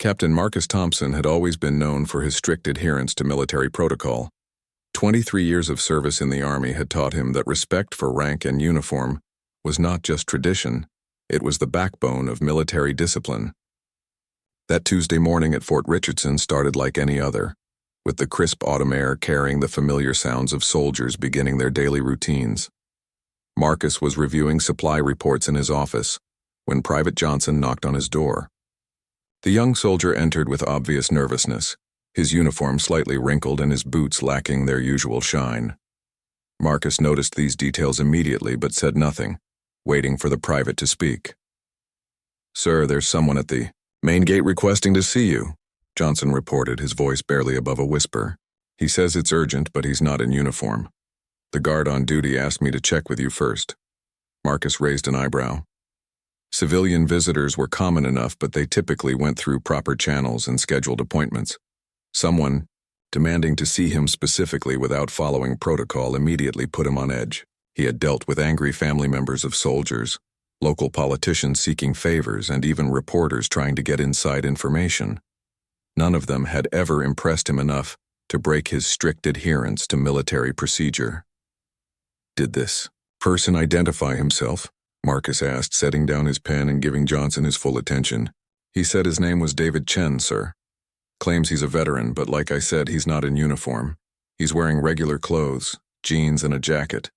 Captain Marcus Thompson had always been known for his strict adherence to military protocol. 23 years of service in the Army had taught him that respect for rank and uniform was not just tradition, it was the backbone of military discipline. That Tuesday morning at Fort Richardson started like any other, with the crisp autumn air carrying the familiar sounds of soldiers beginning their daily routines. Marcus was reviewing supply reports in his office when Private Johnson knocked on his door. The young soldier entered with obvious nervousness, his uniform slightly wrinkled and his boots lacking their usual shine. Marcus noticed these details immediately but said nothing, waiting for the private to speak. "Sir, there's someone at the main gate requesting to see you," Johnson reported, his voice barely above a whisper. "He says it's urgent, but he's not in uniform. The guard on duty asked me to check with you first." Marcus raised an eyebrow. Civilian visitors were common enough, but they typically went through proper channels and scheduled appointments. Someone demanding to see him specifically without following protocol immediately put him on edge. He had dealt with angry family members of soldiers, local politicians seeking favors, and even reporters trying to get inside information. None of them had ever impressed him enough to break his strict adherence to military procedure. "Did this person identify himself?" Marcus asked, setting down his pen and giving Johnson his full attention. "He said his name was David Chen, sir. Claims he's a veteran, but like I said, he's not in uniform. He's wearing regular clothes, jeans and a jacket.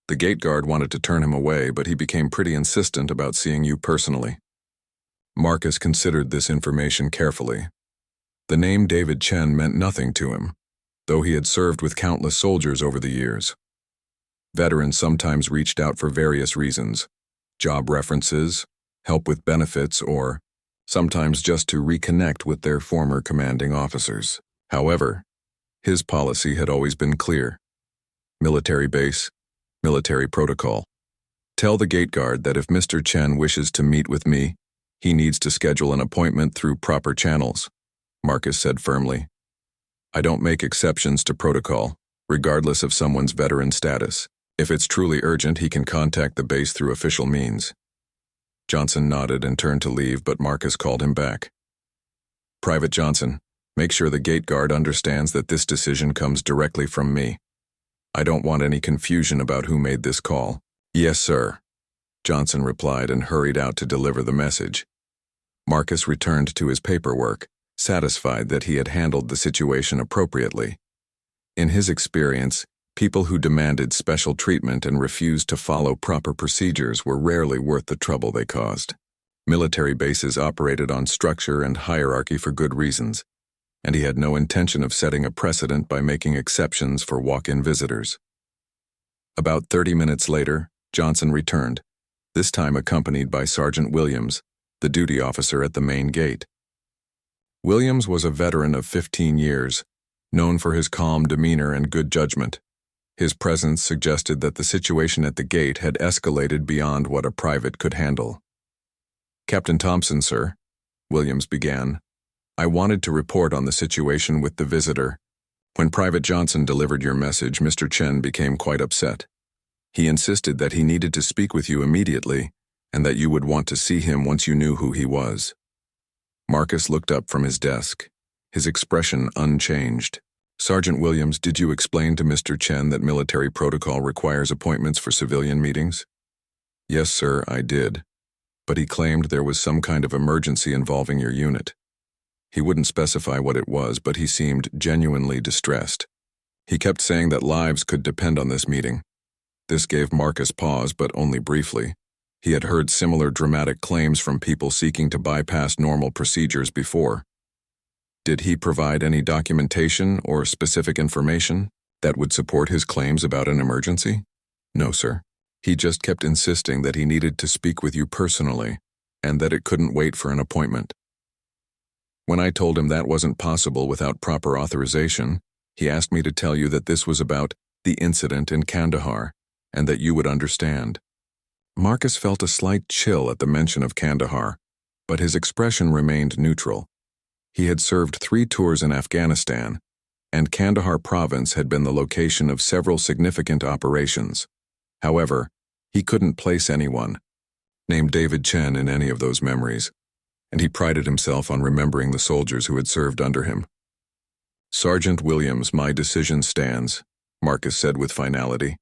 The gate guard wanted to turn him away, but he became pretty insistent about seeing you personally." Marcus considered this information carefully. The name David Chen meant nothing to him, though he had served with countless soldiers over the years. Veterans sometimes reached out for various reasons: job references, help with benefits, or sometimes just to reconnect with their former commanding officers. However, his policy had always been clear: military base, military protocol. "Tell the gate guard that if Mr. Chen wishes to meet with me, he needs to schedule an appointment through proper channels," Marcus said firmly. "I don't make exceptions to protocol, regardless of someone's veteran status. If it's truly urgent, he can contact the base through official means." Johnson nodded and turned to leave, but Marcus called him back. "Private Johnson, make sure the gate guard understands that this decision comes directly from me. I don't want any confusion about who made this call." "Yes, sir," Johnson replied and hurried out to deliver the message. Marcus returned to his paperwork, satisfied that he had handled the situation appropriately. In his experience, people who demanded special treatment and refused to follow proper procedures were rarely worth the trouble they caused. Military bases operated on structure and hierarchy for good reasons, and he had no intention of setting a precedent by making exceptions for walk-in visitors. About 30 minutes later, Johnson returned, this time accompanied by Sergeant Williams, the duty officer at the main gate. Williams was a veteran of 15 years, known for his calm demeanor and good judgment. His presence suggested that the situation at the gate had escalated beyond what a private could handle. "Captain Thompson, sir," Williams began, "I wanted to report on the situation with the visitor. When Private Johnson delivered your message, Mr. Chen became quite upset. He insisted that he needed to speak with you immediately and that you would want to see him once you knew who he was." Marcus looked up from his desk, his expression unchanged. "Sergeant Williams, did you explain to Mr. Chen that military protocol requires appointments for civilian meetings?" "Yes, sir, I did. But he claimed there was some kind of emergency involving your unit. He wouldn't specify what it was, but he seemed genuinely distressed. He kept saying that lives could depend on this meeting." This gave Marcus pause, but only briefly. He had heard similar dramatic claims from people seeking to bypass normal procedures before. "Did he provide any documentation or specific information that would support his claims about an emergency?" "No, sir. He just kept insisting that he needed to speak with you personally and that it couldn't wait for an appointment. When I told him that wasn't possible without proper authorization, he asked me to tell you that this was about the incident in Kandahar and that you would understand." Marcus felt a slight chill at the mention of Kandahar, but his expression remained neutral. He had served 3 tours in Afghanistan, and Kandahar province had been the location of several significant operations. However, he couldn't place anyone named David Chen in any of those memories, and he prided himself on remembering the soldiers who had served under him. "Sergeant Williams, my decision stands," Marcus said with finality.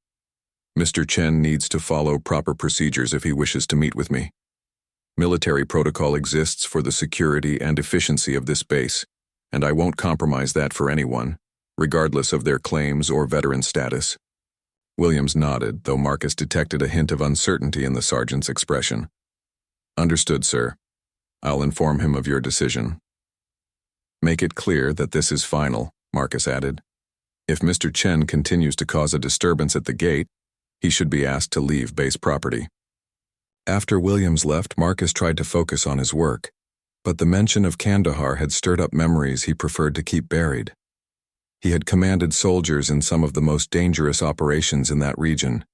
"Mr. Chen needs to follow proper procedures if he wishes to meet with me. Military protocol exists for the security and efficiency of this base, and I won't compromise that for anyone, regardless of their claims or veteran status." Williams nodded, though Marcus detected a hint of uncertainty in the sergeant's expression. "Understood, sir. I'll inform him of your decision." "Make it clear that this is final," Marcus added. "If Mr. Chen continues to cause a disturbance at the gate, he should be asked to leave base property." After Williams left, Marcus tried to focus on his work, but the mention of Kandahar had stirred up memories he preferred to keep buried. He had commanded soldiers in some of the most dangerous operations in that region,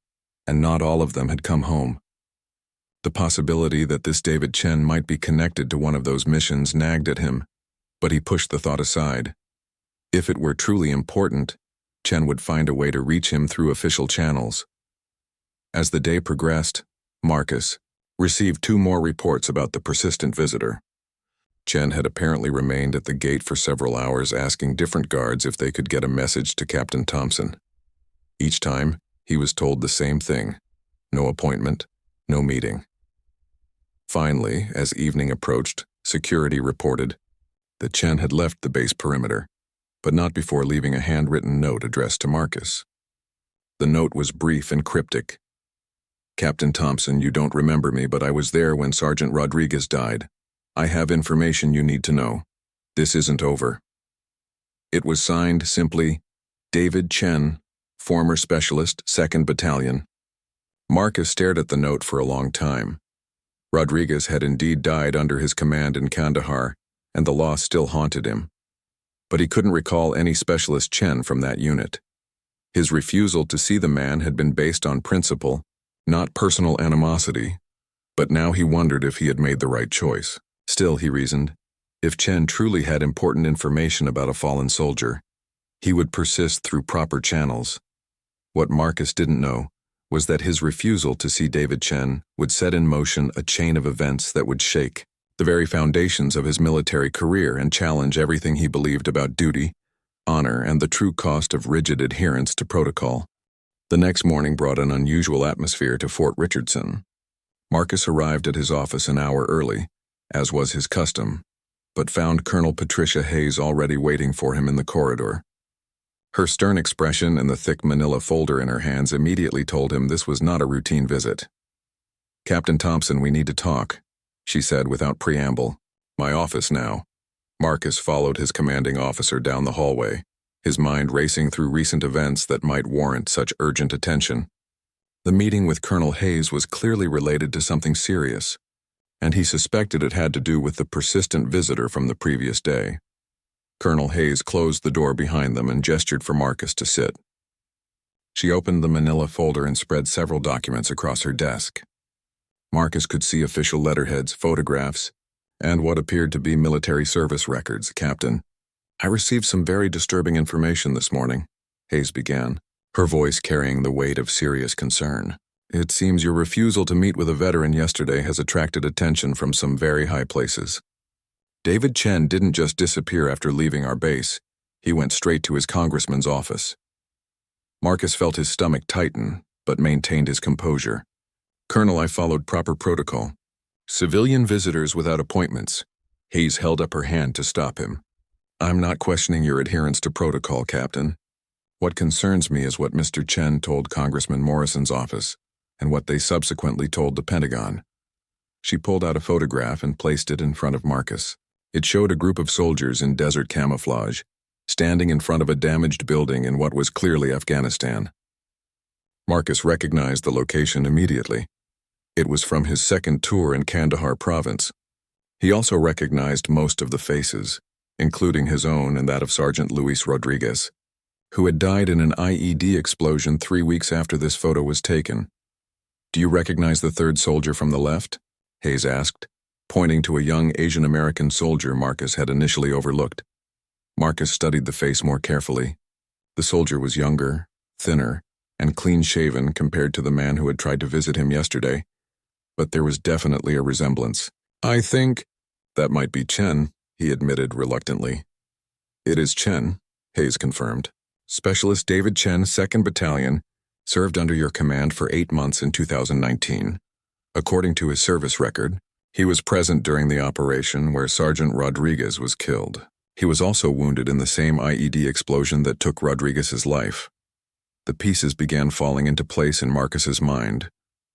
and not all of them had come home. The possibility that this David Chen might be connected to one of those missions nagged at him, but he pushed the thought aside. If it were truly important, Chen would find a way to reach him through official channels. As the day progressed, Marcus received 2 more reports about the persistent visitor. Chen had apparently remained at the gate for several hours, asking different guards if they could get a message to Captain Thompson. Each time, he was told the same thing: no appointment, no meeting. Finally, as evening approached, security reported that Chen had left the base perimeter, but not before leaving a handwritten note addressed to Marcus. The note was brief and cryptic. "Captain Thompson, you don't remember me, but I was there when Sergeant Rodriguez died. I have information you need to know. This isn't over." It was signed simply, "David Chen, former specialist, 2nd Battalion." Marcus stared at the note for a long time. Rodriguez had indeed died under his command in Kandahar, and the loss still haunted him. But he couldn't recall any specialist Chen from that unit. His refusal to see the man had been based on principle, not personal animosity, but now he wondered if he had made the right choice. Still, he reasoned, if Chen truly had important information about a fallen soldier, he would persist through proper channels. What Marcus didn't know was that his refusal to see David Chen would set in motion a chain of events that would shake the very foundations of his military career and challenge everything he believed about duty, honor, and the true cost of rigid adherence to protocol. The next morning brought an unusual atmosphere to Fort Richardson. Marcus arrived at his office an hour early, as was his custom, but found Colonel Patricia Hayes already waiting for him in the corridor. Her stern expression and the thick manila folder in her hands immediately told him this was not a routine visit. "Captain Thompson, we need to talk," she said without preamble. "My office now." Marcus followed his commanding officer down the hallway, his mind racing through recent events that might warrant such urgent attention. The meeting with Colonel Hayes was clearly related to something serious, and he suspected it had to do with the persistent visitor from the previous day. Colonel Hayes closed the door behind them and gestured for Marcus to sit. She opened the manila folder and spread several documents across her desk. Marcus could see official letterheads, photographs, and what appeared to be military service records. "Captain, I received some very disturbing information this morning," Hayes began, her voice carrying the weight of serious concern. "It seems your refusal to meet with a veteran yesterday has attracted attention from some very high places. David Chen didn't just disappear after leaving our base. He went straight to his congressman's office." Marcus felt his stomach tighten, but maintained his composure. "Colonel, I followed proper protocol. Civilian visitors without appointments." Hayes held up her hand to stop him. "I'm not questioning your adherence to protocol, Captain. What concerns me is what Mr. Chen told Congressman Morrison's office, and what they subsequently told the Pentagon." She pulled out a photograph and placed it in front of Marcus. It showed a group of soldiers in desert camouflage, standing in front of a damaged building in what was clearly Afghanistan. Marcus recognized the location immediately. It was from his second tour in Kandahar province. He also recognized most of the faces, including his own and that of Sergeant Luis Rodriguez, who had died in an IED explosion 3 weeks after this photo was taken. "Do you recognize the third soldier from the left?" Hayes asked, pointing to a young Asian American soldier Marcus had initially overlooked. Marcus studied the face more carefully. The soldier was younger, thinner, and clean-shaven compared to the man who had tried to visit him yesterday, but there was definitely a resemblance. "I think," That might be Chen, he admitted reluctantly. It is Chen, Hayes confirmed. Specialist David Chen, 2nd Battalion, served under your command for 8 months in 2019. According to his service record, he was present during the operation where Sergeant Rodriguez was killed. He was also wounded in the same IED explosion that took Rodriguez's life. The pieces began falling into place in Marcus's mind,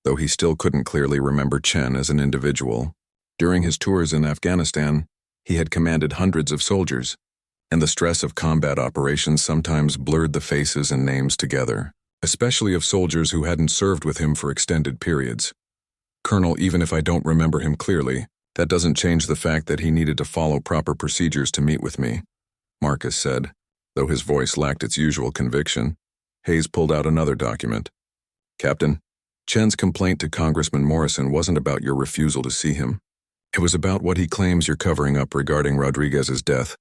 though he still couldn't clearly remember Chen as an individual. During his tours in Afghanistan, he had commanded hundreds of soldiers, and the stress of combat operations sometimes blurred the faces and names together, especially of soldiers who hadn't served with him for extended periods. Colonel, even if I don't remember him clearly, that doesn't change the fact that he needed to follow proper procedures to meet with me, Marcus said, though his voice lacked its usual conviction. Hayes pulled out another document. Captain, Chen's complaint to Congressman Morrison wasn't about your refusal to see him. It was about what he claims you're covering up regarding Rodriguez's death.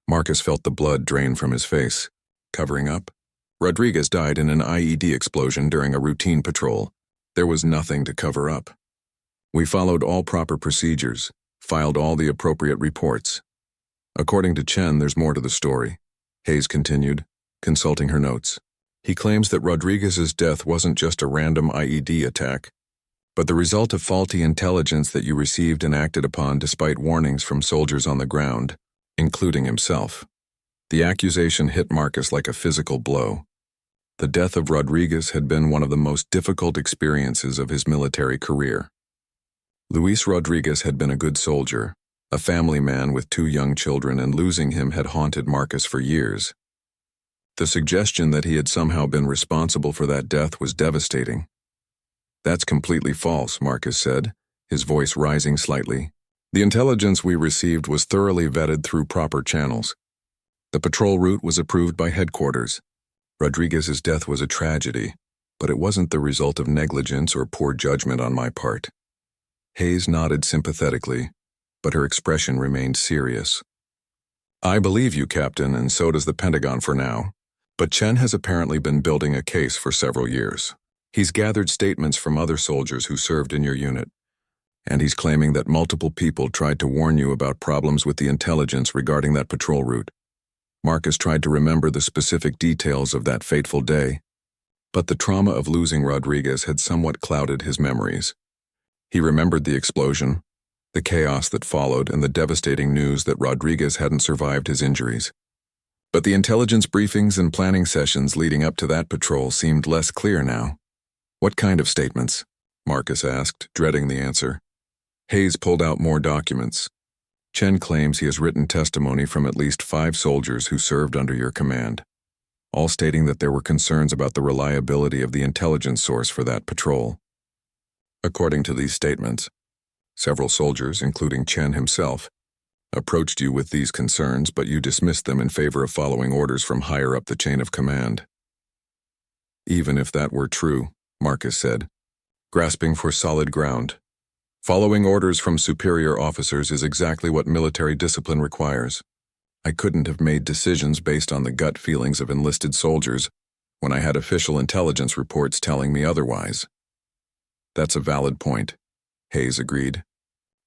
Marcus felt the blood drain from his face. Covering up? Rodriguez died in an IED explosion during a routine patrol. There was nothing to cover up. We followed all proper procedures, filed all the appropriate reports. According to Chen, there's more to the story, Hayes continued, consulting her notes. He claims that Rodriguez's death wasn't just a random IED attack, but the result of faulty intelligence that you received and acted upon despite warnings from soldiers on the ground, including himself. The accusation hit Marcus like a physical blow. The death of Rodriguez had been one of the most difficult experiences of his military career. Luis Rodriguez had been a good soldier, a family man with 2 young children, and losing him had haunted Marcus for years. The suggestion that he had somehow been responsible for that death was devastating. That's completely false, Marcus said, his voice rising slightly. The intelligence we received was thoroughly vetted through proper channels. The patrol route was approved by headquarters. Rodriguez's death was a tragedy, but it wasn't the result of negligence or poor judgment on my part. Hayes nodded sympathetically, but her expression remained serious. I believe you, Captain, and so does the Pentagon for now. But Chen has apparently been building a case for several years. He's gathered statements from other soldiers who served in your unit, and he's claiming that multiple people tried to warn you about problems with the intelligence regarding that patrol route. Marcus tried to remember the specific details of that fateful day, but the trauma of losing Rodriguez had somewhat clouded his memories. He remembered the explosion, the chaos that followed, and the devastating news that Rodriguez hadn't survived his injuries. But the intelligence briefings and planning sessions leading up to that patrol seemed less clear now. What kind of statements? Marcus asked, dreading the answer. Hayes pulled out more documents. Chen claims he has written testimony from at least 5 soldiers who served under your command, all stating that there were concerns about the reliability of the intelligence source for that patrol. According to these statements, several soldiers, including Chen himself, approached you with these concerns, but you dismissed them in favor of following orders from higher up the chain of command. Even if that were true, Marcus said, grasping for solid ground. Following orders from superior officers is exactly what military discipline requires. I couldn't have made decisions based on the gut feelings of enlisted soldiers when I had official intelligence reports telling me otherwise. That's a valid point, Hayes agreed.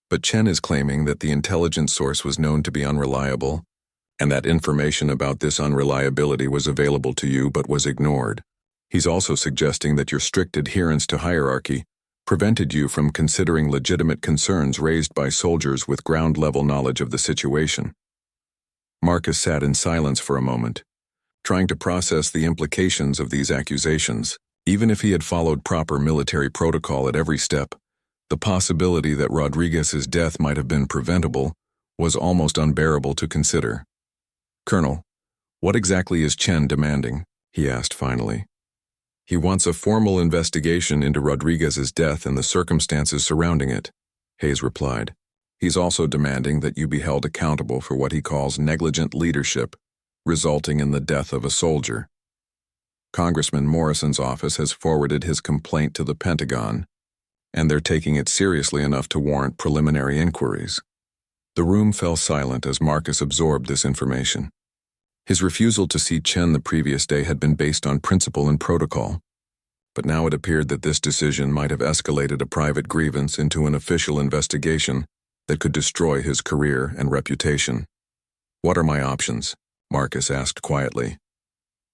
But Chen is claiming that the intelligence source was known to be unreliable, and that information about this unreliability was available to you but was ignored. He's also suggesting that your strict adherence to hierarchy prevented you from considering legitimate concerns raised by soldiers with ground-level knowledge of the situation. Marcus sat in silence for a moment, trying to process the implications of these accusations. Even if he had followed proper military protocol at every step, the possibility that Rodriguez's death might have been preventable was almost unbearable to consider. Colonel, what exactly is Chen demanding? He asked finally. He wants a formal investigation into Rodriguez's death and the circumstances surrounding it, Hayes replied. He's also demanding that you be held accountable for what he calls negligent leadership, resulting in the death of a soldier. Congressman Morrison's office has forwarded his complaint to the Pentagon, and they're taking it seriously enough to warrant preliminary inquiries. The room fell silent as Marcus absorbed this information. His refusal to see Chen the previous day had been based on principle and protocol, but now it appeared that this decision might have escalated a private grievance into an official investigation that could destroy his career and reputation. "What are my options?" Marcus asked quietly.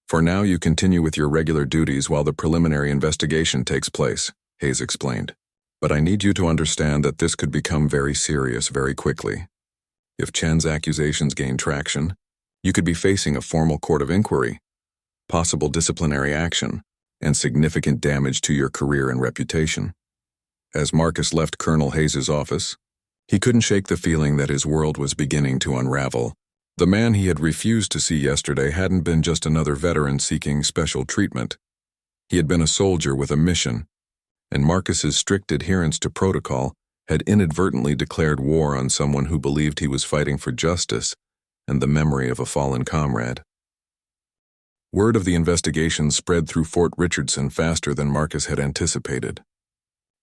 "For now, you continue with your regular duties while the preliminary investigation takes place," Hayes explained. "But I need you to understand that this could become very serious very quickly. If Chen's accusations gain traction, you could be facing a formal court of inquiry, possible disciplinary action, and significant damage to your career and reputation." As Marcus left Colonel Hayes's office, he couldn't shake the feeling that his world was beginning to unravel. The man he had refused to see yesterday hadn't been just another veteran seeking special treatment. He had been a soldier with a mission, and Marcus's strict adherence to protocol had inadvertently declared war on someone who believed he was fighting for justice and the memory of a fallen comrade. Word of the investigation spread through Fort Richardson faster than Marcus had anticipated.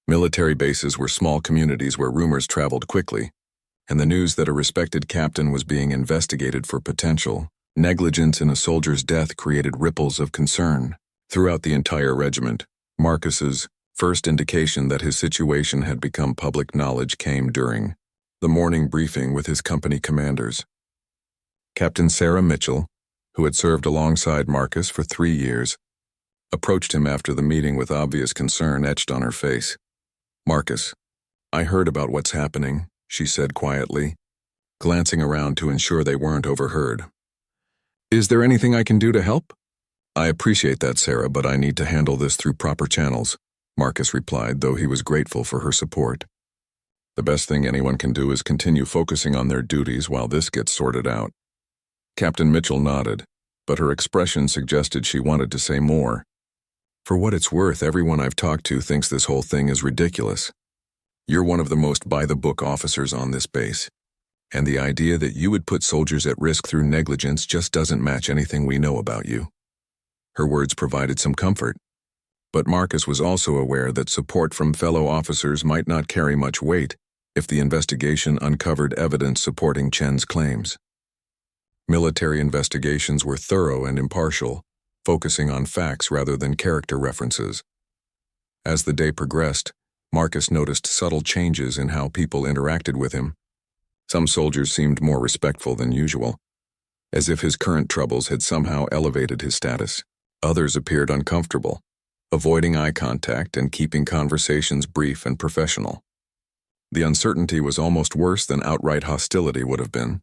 Military bases were small communities where rumors traveled quickly, and the news that a respected captain was being investigated for potential negligence in a soldier's death created ripples of concern throughout the entire regiment. Marcus's first indication that his situation had become public knowledge came during the morning briefing with his company commanders. Captain Sarah Mitchell, who had served alongside Marcus for 3 years, approached him after the meeting with obvious concern etched on her face. "Marcus, I heard about what's happening," she said quietly, glancing around to ensure they weren't overheard. "Is there anything I can do to help?" "I appreciate that, Sarah, but I need to handle this through proper channels," Marcus replied, though he was grateful for her support. "The best thing anyone can do is continue focusing on their duties while this gets sorted out." Captain Mitchell nodded, but her expression suggested she wanted to say more. "For what it's worth, everyone I've talked to thinks this whole thing is ridiculous. You're one of the most by-the-book officers on this base, and the idea that you would put soldiers at risk through negligence just doesn't match anything we know about you." Her words provided some comfort, but Marcus was also aware that support from fellow officers might not carry much weight if the investigation uncovered evidence supporting Chen's claims. Military investigations were thorough and impartial, focusing on facts rather than character references. As the day progressed, Marcus noticed subtle changes in how people interacted with him. Some soldiers seemed more respectful than usual, as if his current troubles had somehow elevated his status. Others appeared uncomfortable, avoiding eye contact and keeping conversations brief and professional. The uncertainty was almost worse than outright hostility would have been.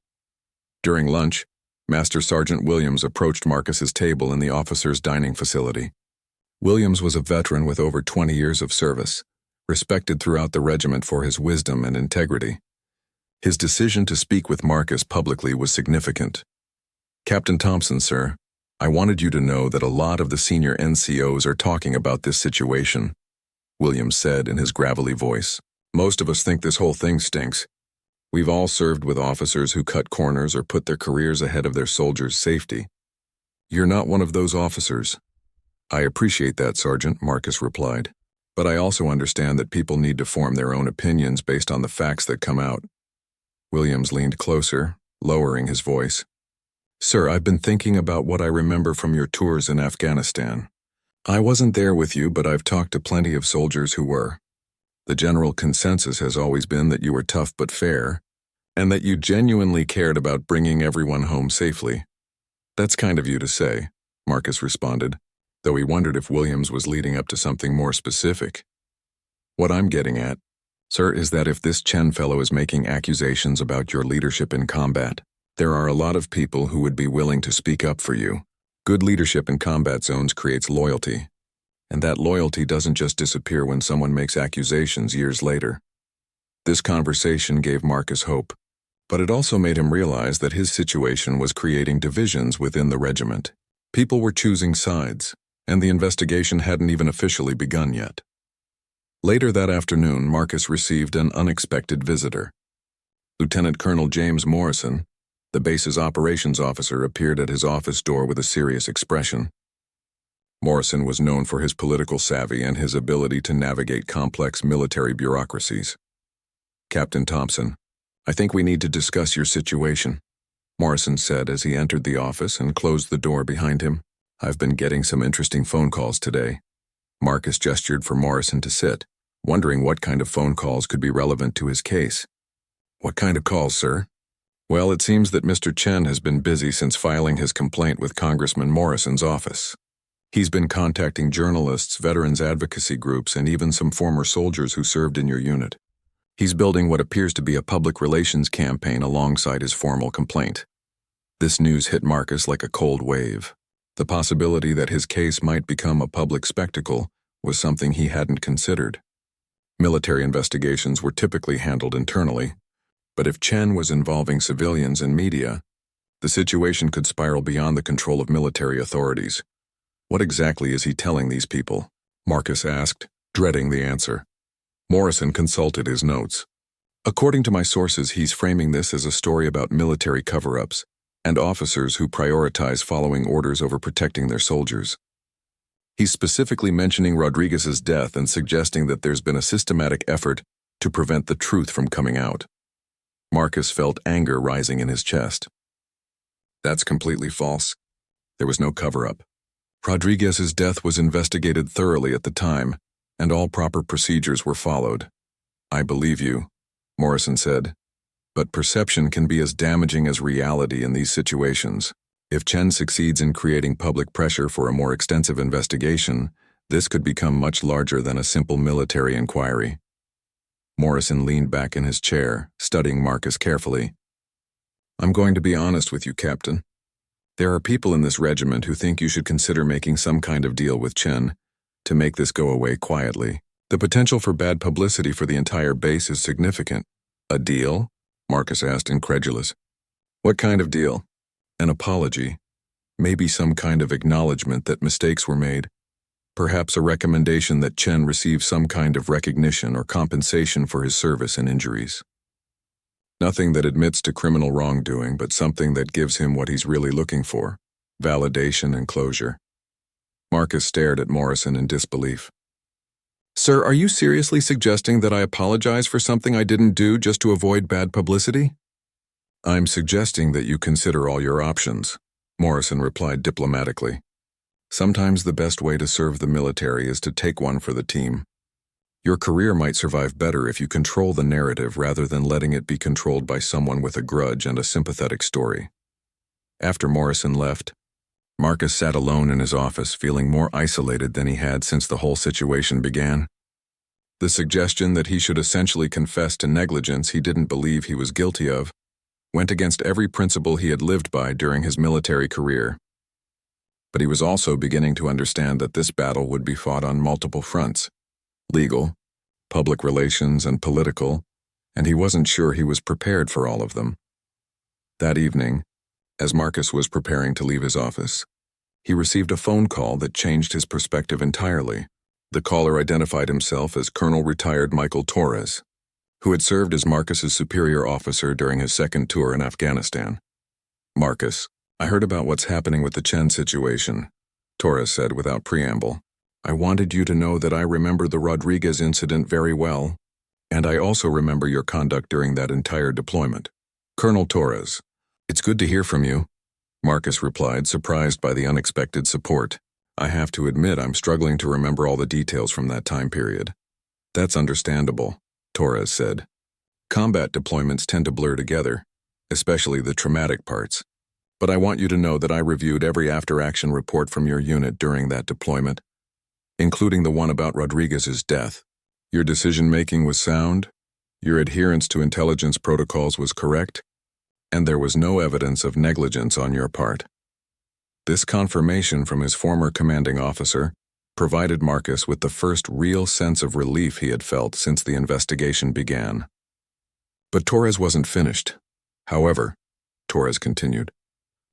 During lunch, Master Sergeant Williams approached Marcus's table in the officers' dining facility. Williams was a veteran with over 20 years of service, respected throughout the regiment for his wisdom and integrity. His decision to speak with Marcus publicly was significant. "Captain Thompson, sir, I wanted you to know that a lot of the senior NCOs are talking about this situation," Williams said in his gravelly voice. "Most of us think this whole thing stinks. We've all served with officers who cut corners or put their careers ahead of their soldiers' safety. You're not one of those officers." "I appreciate that, Sergeant," Marcus replied, "but I also understand that people need to form their own opinions based on the facts that come out." Williams leaned closer, lowering his voice. "Sir, I've been thinking about what I remember from your tours in Afghanistan. I wasn't there with you, but I've talked to plenty of soldiers who were. The general consensus has always been that you were tough but fair, and that you genuinely cared about bringing everyone home safely." "That's kind of you to say," Marcus responded, though he wondered if Williams was leading up to something more specific. "What I'm getting at, sir, is that if this Chen fellow is making accusations about your leadership in combat, there are a lot of people who would be willing to speak up for you. Good leadership in combat zones creates loyalty, and that loyalty doesn't just disappear when someone makes accusations years later." This conversation gave Marcus hope, but it also made him realize that his situation was creating divisions within the regiment. People were choosing sides, and the investigation hadn't even officially begun yet. Later that afternoon, Marcus received an unexpected visitor. Lieutenant Colonel James Morrison, the base's operations officer, appeared at his office door with a serious expression. Morrison was known for his political savvy and his ability to navigate complex military bureaucracies. "Captain Thompson, I think we need to discuss your situation," Morrison said as he entered the office and closed the door behind him. "I've been getting some interesting phone calls today." Marcus gestured for Morrison to sit, wondering what kind of phone calls could be relevant to his case. What kind of calls, sir? Well, it seems that Mr. Chen has been busy since filing his complaint with Congressman Morrison's office. He's been contacting journalists, veterans advocacy groups, and even some former soldiers who served in your unit. He's building what appears to be a public relations campaign alongside his formal complaint. This news hit Marcus like a cold wave. The possibility that his case might become a public spectacle was something he hadn't considered. Military investigations were typically handled internally, but if Chen was involving civilians and media, the situation could spiral beyond the control of military authorities. What exactly is he telling these people? Marcus asked, dreading the answer. Morrison consulted his notes. According to my sources, he's framing this as a story about military cover-ups and officers who prioritize following orders over protecting their soldiers. He's specifically mentioning Rodriguez's death and suggesting that there's been a systematic effort to prevent the truth from coming out. Marcus felt anger rising in his chest. That's completely false. There was no cover-up. Rodriguez's death was investigated thoroughly at the time, and all proper procedures were followed. I believe you, Morrison said, but perception can be as damaging as reality in these situations. If Chen succeeds in creating public pressure for a more extensive investigation, this could become much larger than a simple military inquiry. Morrison leaned back in his chair, studying Marcus carefully. I'm going to be honest with you, Captain. There are people in this regiment who think you should consider making some kind of deal with Chen to make this go away quietly. The potential for bad publicity for the entire base is significant. A deal? Marcus asked, incredulous. What kind of deal? An apology. Maybe some kind of acknowledgement that mistakes were made. Perhaps a recommendation that Chen receive some kind of recognition or compensation for his service and injuries. Nothing that admits to criminal wrongdoing, but something that gives him what he's really looking for, validation and closure. Marcus stared at Morrison in disbelief. Sir, are you seriously suggesting that I apologize for something I didn't do just to avoid bad publicity? I'm suggesting that you consider all your options, Morrison replied diplomatically. Sometimes the best way to serve the military is to take one for the team. Your career might survive better if you control the narrative rather than letting it be controlled by someone with a grudge and a sympathetic story. After Morrison left, Marcus sat alone in his office, feeling more isolated than he had since the whole situation began. The suggestion that he should essentially confess to negligence he didn't believe he was guilty of went against every principle he had lived by during his military career. But he was also beginning to understand that this battle would be fought on multiple fronts: legal, public relations, and political, and he wasn't sure he was prepared for all of them. That evening, as Marcus was preparing to leave his office, he received a phone call that changed his perspective entirely. The caller identified himself as Colonel Retired Michael Torres, who had served as Marcus's superior officer during his second tour in Afghanistan. Marcus, I heard about what's happening with the Chen situation, Torres said without preamble. I wanted you to know that I remember the Rodriguez incident very well, and I also remember your conduct during that entire deployment. Colonel Torres, it's good to hear from you, Marcus replied, surprised by the unexpected support. I have to admit I'm struggling to remember all the details from that time period. That's understandable, Torres said. Combat deployments tend to blur together, especially the traumatic parts. But I want you to know that I reviewed every after-action report from your unit during that deployment, including the one about Rodriguez's death. Your decision-making was sound, your adherence to intelligence protocols was correct, and there was no evidence of negligence on your part. This confirmation from his former commanding officer provided Marcus with the first real sense of relief he had felt since the investigation began. But Torres wasn't finished. However, Torres continued,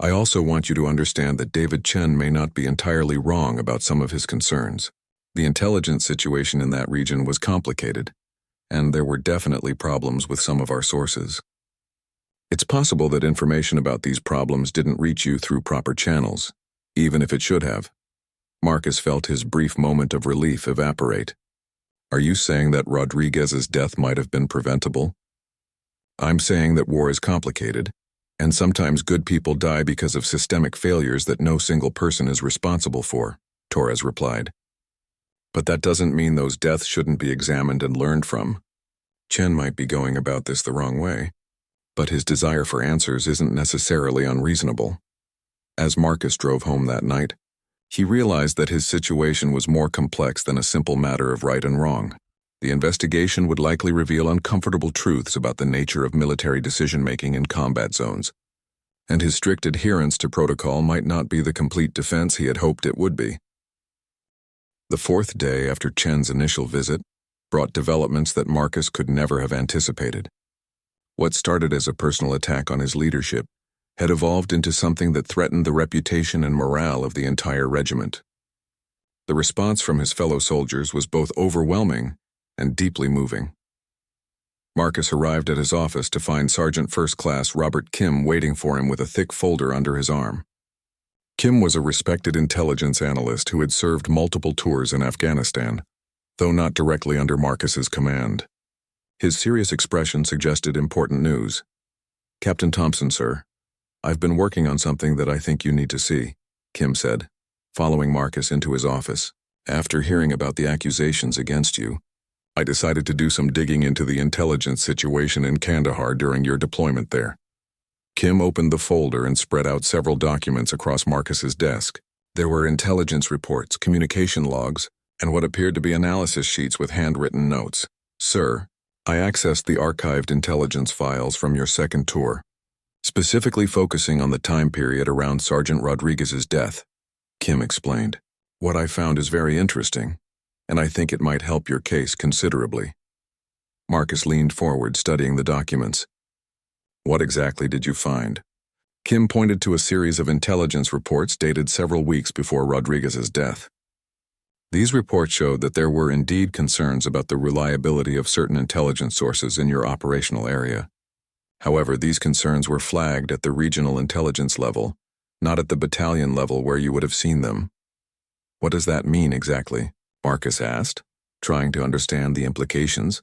I also want you to understand that David Chen may not be entirely wrong about some of his concerns. The intelligence situation in that region was complicated, and there were definitely problems with some of our sources. It's possible that information about these problems didn't reach you through proper channels, even if it should have. Marcus felt his brief moment of relief evaporate. Are you saying that Rodriguez's death might have been preventable? I'm saying that war is complicated, and sometimes good people die because of systemic failures that no single person is responsible for, Torres replied. But that doesn't mean those deaths shouldn't be examined and learned from. Chen might be going about this the wrong way, but his desire for answers isn't necessarily unreasonable. As Marcus drove home that night, he realized that his situation was more complex than a simple matter of right and wrong. The investigation would likely reveal uncomfortable truths about the nature of military decision-making in combat zones, and his strict adherence to protocol might not be the complete defense he had hoped it would be. The fourth day after Chen's initial visit brought developments that Marcus could never have anticipated. What started as a personal attack on his leadership had evolved into something that threatened the reputation and morale of the entire regiment. The response from his fellow soldiers was both overwhelming and deeply moving. Marcus arrived at his office to find Sergeant First Class Robert Kim waiting for him with a thick folder under his arm. Kim was a respected intelligence analyst who had served multiple tours in Afghanistan, though not directly under Marcus's command. His serious expression suggested important news. "Captain Thompson, sir, I've been working on something that I think you need to see," Kim said, following Marcus into his office. "After hearing about the accusations against you, I decided to do some digging into the intelligence situation in Kandahar during your deployment there." Kim opened the folder and spread out several documents across Marcus's desk. There were intelligence reports, communication logs, and what appeared to be analysis sheets with handwritten notes. "Sir, I accessed the archived intelligence files from your second tour, specifically focusing on the time period around Sergeant Rodriguez's death," Kim explained. "What I found is very interesting, and I think it might help your case considerably." Marcus leaned forward, studying the documents. "What exactly did you find?" Kim pointed to a series of intelligence reports dated several weeks before Rodriguez's death. These reports showed that there were indeed concerns about the reliability of certain intelligence sources in your operational area. However, these concerns were flagged at the regional intelligence level, not at the battalion level where you would have seen them. "What does that mean exactly?" Marcus asked, trying to understand the implications.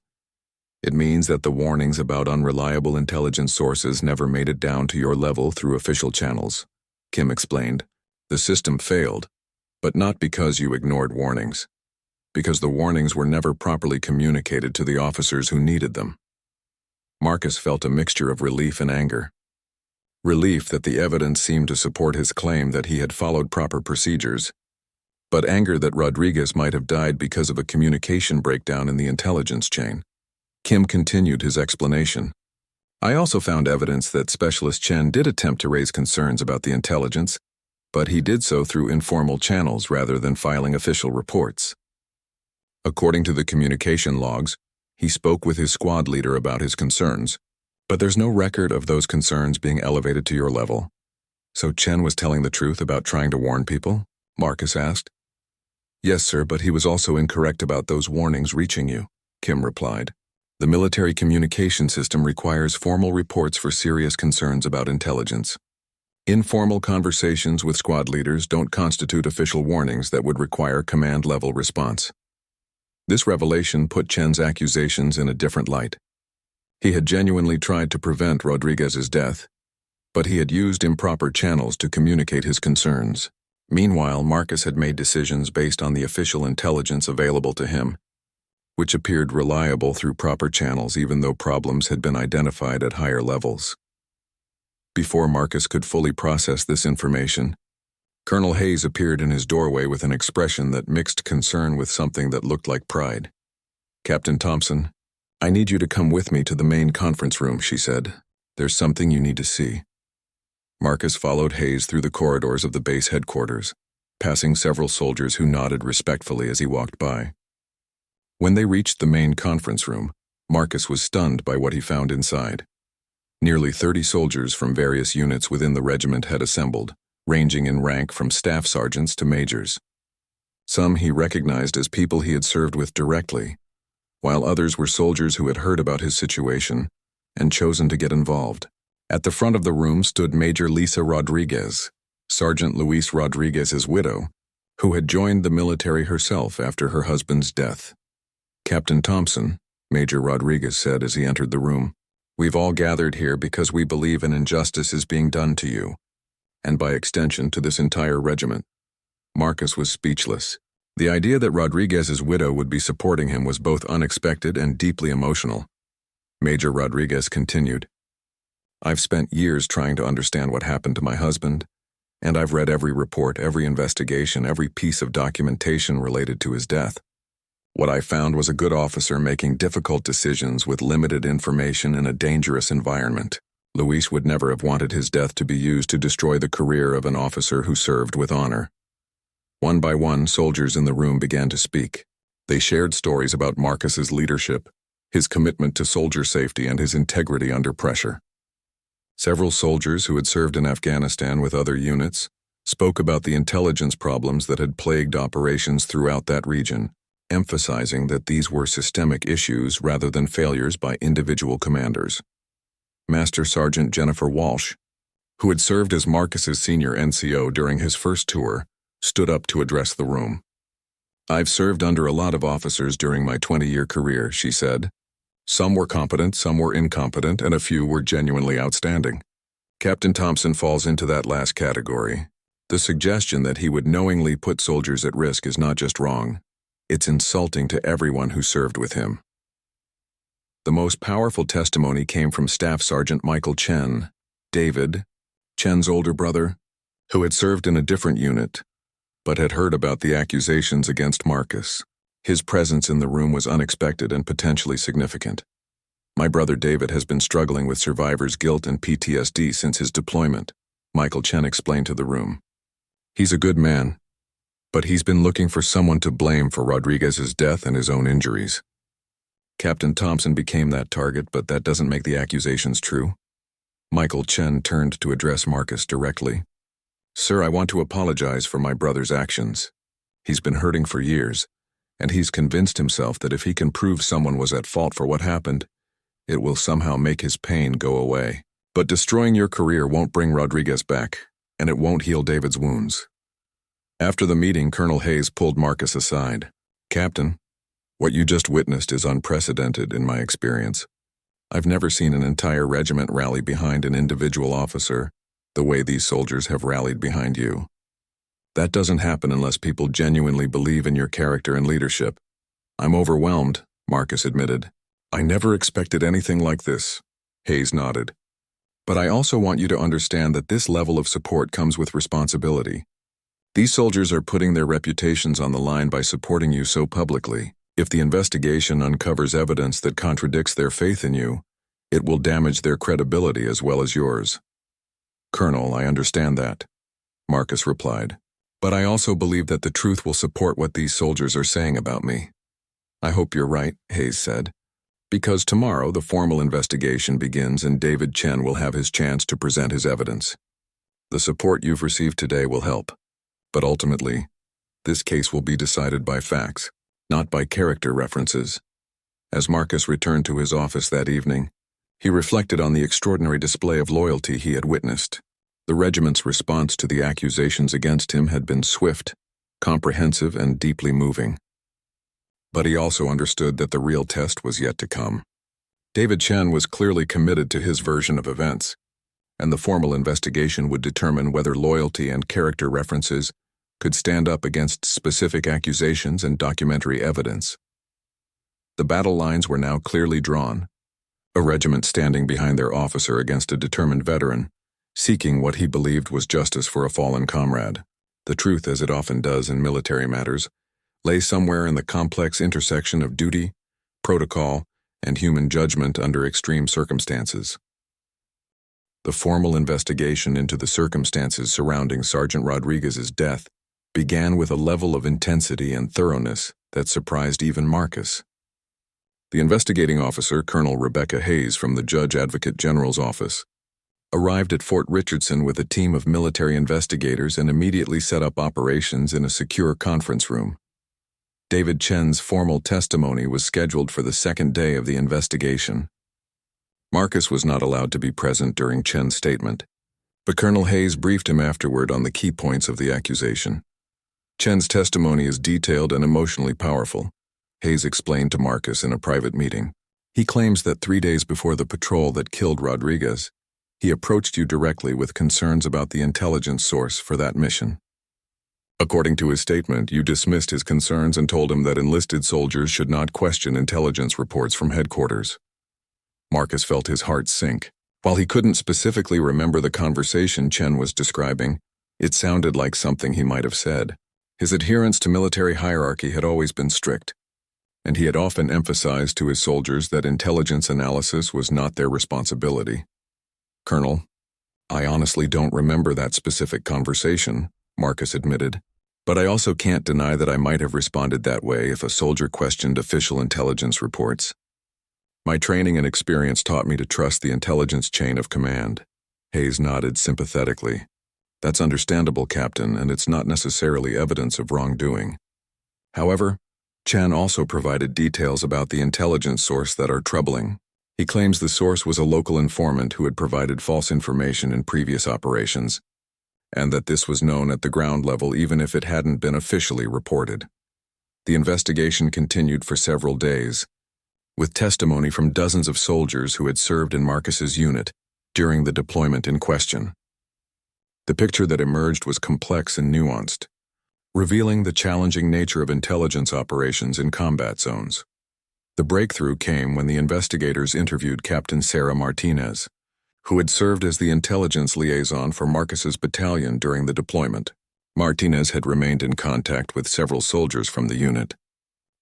"It means that the warnings about unreliable intelligence sources never made it down to your level through official channels," Kim explained. "The system failed, but not because you ignored warnings, because the warnings were never properly communicated to the officers who needed them." Marcus felt a mixture of relief and anger. Relief that the evidence seemed to support his claim that he had followed proper procedures, but anger that Rodriguez might have died because of a communication breakdown in the intelligence chain. Kim continued his explanation. "I also found evidence that Specialist Chen did attempt to raise concerns about the intelligence, but he did so through informal channels rather than filing official reports. According to the communication logs, he spoke with his squad leader about his concerns, but there's no record of those concerns being elevated to your level." "So Chen was telling the truth about trying to warn people?" Marcus asked. "Yes, sir, but he was also incorrect about those warnings reaching you," Kim replied. "The military communication system requires formal reports for serious concerns about intelligence. Informal conversations with squad leaders don't constitute official warnings that would require command-level response." This revelation put Chen's accusations in a different light. He had genuinely tried to prevent Rodriguez's death, but he had used improper channels to communicate his concerns. Meanwhile, Marcus had made decisions based on the official intelligence available to him, which appeared reliable through proper channels even though problems had been identified at higher levels. Before Marcus could fully process this information, Colonel Hayes appeared in his doorway with an expression that mixed concern with something that looked like pride. "Captain Thompson, I need you to come with me to the main conference room," she said. "There's something you need to see." Marcus followed Hayes through the corridors of the base headquarters, passing several soldiers who nodded respectfully as he walked by. When they reached the main conference room, Marcus was stunned by what he found inside. Nearly 30 soldiers from various units within the regiment had assembled, ranging in rank from staff sergeants to majors. Some he recognized as people he had served with directly, while others were soldiers who had heard about his situation and chosen to get involved. At the front of the room stood Major Lisa Rodriguez, Sergeant Luis Rodriguez's widow, who had joined the military herself after her husband's death. "Captain Thompson," Major Rodriguez said as he entered the room, "we've all gathered here because we believe an injustice is being done to you, and by extension to this entire regiment." Marcus was speechless. The idea that Rodriguez's widow would be supporting him was both unexpected and deeply emotional. Major Rodriguez continued. I've spent years trying to understand what happened to my husband, and I've read every report, every investigation, every piece of documentation related to his death. What I found was a good officer making difficult decisions with limited information in a dangerous environment. Luis would never have wanted his death to be used to destroy the career of an officer who served with honor. One by one, soldiers in the room began to speak. They shared stories about Marcus's leadership, his commitment to soldier safety, and his integrity under pressure. Several soldiers who had served in Afghanistan with other units spoke about the intelligence problems that had plagued operations throughout that region, emphasizing that these were systemic issues rather than failures by individual commanders. Master Sergeant Jennifer Walsh, who had served as Marcus's senior NCO during his first tour, stood up to address the room. I've served under a lot of officers during my 20-year career, she said. Some were competent, some were incompetent, and a few were genuinely outstanding. Captain Thompson falls into that last category. The suggestion that he would knowingly put soldiers at risk is not just wrong, it's insulting to everyone who served with him. The most powerful testimony came from Staff Sergeant Michael Chen, David, Chen's older brother, who had served in a different unit, but had heard about the accusations against Marcus. His presence in the room was unexpected and potentially significant. My brother David has been struggling with survivor's guilt and PTSD since his deployment, Michael Chen explained to the room. He's a good man, but he's been looking for someone to blame for Rodriguez's death and his own injuries. Captain Thompson became that target, but that doesn't make the accusations true. Michael Chen turned to address Marcus directly. Sir, I want to apologize for my brother's actions. He's been hurting for years, and he's convinced himself that if he can prove someone was at fault for what happened, it will somehow make his pain go away. But destroying your career won't bring Rodriguez back, and it won't heal David's wounds. After the meeting, Colonel Hayes pulled Marcus aside. Captain, what you just witnessed is unprecedented in my experience. I've never seen an entire regiment rally behind an individual officer the way these soldiers have rallied behind you. That doesn't happen unless people genuinely believe in your character and leadership. I'm overwhelmed, Marcus admitted. I never expected anything like this. Hayes nodded. But I also want you to understand that this level of support comes with responsibility. These soldiers are putting their reputations on the line by supporting you so publicly. If the investigation uncovers evidence that contradicts their faith in you, it will damage their credibility as well as yours. Colonel, I understand that, Marcus replied. But I also believe that the truth will support what these soldiers are saying about me. I hope you're right, Hayes said, because tomorrow the formal investigation begins and David Chen will have his chance to present his evidence. The support you've received today will help, but ultimately, this case will be decided by facts, not by character references. As Marcus returned to his office that evening, he reflected on the extraordinary display of loyalty he had witnessed. The regiment's response to the accusations against him had been swift, comprehensive, and deeply moving. But he also understood that the real test was yet to come. David Chen was clearly committed to his version of events, and the formal investigation would determine whether loyalty and character references could stand up against specific accusations and documentary evidence. The battle lines were now clearly drawn, a regiment standing behind their officer against a determined veteran, seeking what he believed was justice for a fallen comrade. The truth, as it often does in military matters, lay somewhere in the complex intersection of duty, protocol, and human judgment under extreme circumstances. The formal investigation into the circumstances surrounding Sergeant Rodriguez's death began with a level of intensity and thoroughness that surprised even Marcus. The investigating officer, Colonel Rebecca Hayes from the Judge Advocate General's office, arrived at Fort Richardson with a team of military investigators and immediately set up operations in a secure conference room. David Chen's formal testimony was scheduled for the second day of the investigation. Marcus was not allowed to be present during Chen's statement, but Colonel Hayes briefed him afterward on the key points of the accusation. Chen's testimony is detailed and emotionally powerful, Hayes explained to Marcus in a private meeting. He claims that 3 days before the patrol that killed Rodriguez, he approached you directly with concerns about the intelligence source for that mission. According to his statement, you dismissed his concerns and told him that enlisted soldiers should not question intelligence reports from headquarters. Marcus felt his heart sink. While he couldn't specifically remember the conversation Chen was describing, it sounded like something he might have said. His adherence to military hierarchy had always been strict, and he had often emphasized to his soldiers that intelligence analysis was not their responsibility. "Colonel, I honestly don't remember that specific conversation," Marcus admitted, "but I also can't deny that I might have responded that way if a soldier questioned official intelligence reports. My training and experience taught me to trust the intelligence chain of command." Hayes nodded sympathetically. "That's understandable, Captain, and it's not necessarily evidence of wrongdoing." However, Chen also provided details about the intelligence source that are troubling. He claims the source was a local informant who had provided false information in previous operations, and that this was known at the ground level even if it hadn't been officially reported. The investigation continued for several days, with testimony from dozens of soldiers who had served in Marcus's unit during the deployment in question. The picture that emerged was complex and nuanced, revealing the challenging nature of intelligence operations in combat zones. The breakthrough came when the investigators interviewed Captain Sarah Martinez, who had served as the intelligence liaison for Marcus's battalion during the deployment. Martinez had remained in contact with several soldiers from the unit,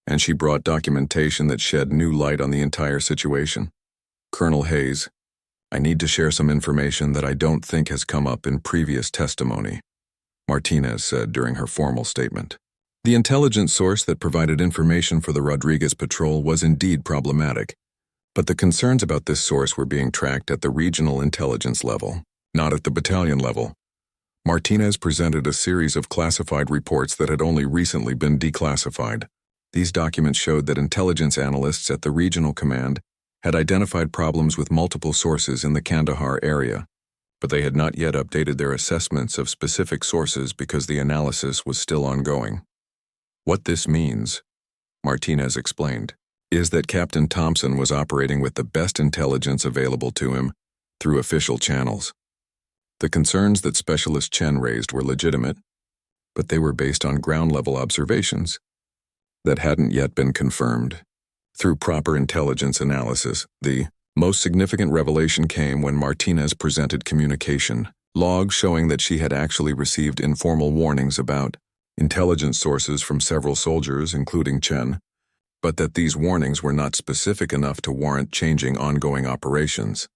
and she brought documentation that shed new light on the entire situation. "Colonel Hayes, I need to share some information that I don't think has come up in previous testimony," Martinez said during her formal statement. The intelligence source that provided information for the Rodriguez patrol was indeed problematic, but the concerns about this source were being tracked at the regional intelligence level, not at the battalion level. Martinez presented a series of classified reports that had only recently been declassified. These documents showed that intelligence analysts at the regional command had identified problems with multiple sources in the Kandahar area, but they had not yet updated their assessments of specific sources because the analysis was still ongoing. "What this means," Martinez explained, "is that Captain Thompson was operating with the best intelligence available to him through official channels. The concerns that Specialist Chen raised were legitimate, but they were based on ground-level observations that hadn't yet been confirmed. Through proper intelligence analysis, the most significant revelation came when Martinez presented communication logs showing that she had actually received informal warnings about intelligence sources from several soldiers, including Chen, but that these warnings were not specific enough to warrant changing ongoing operations.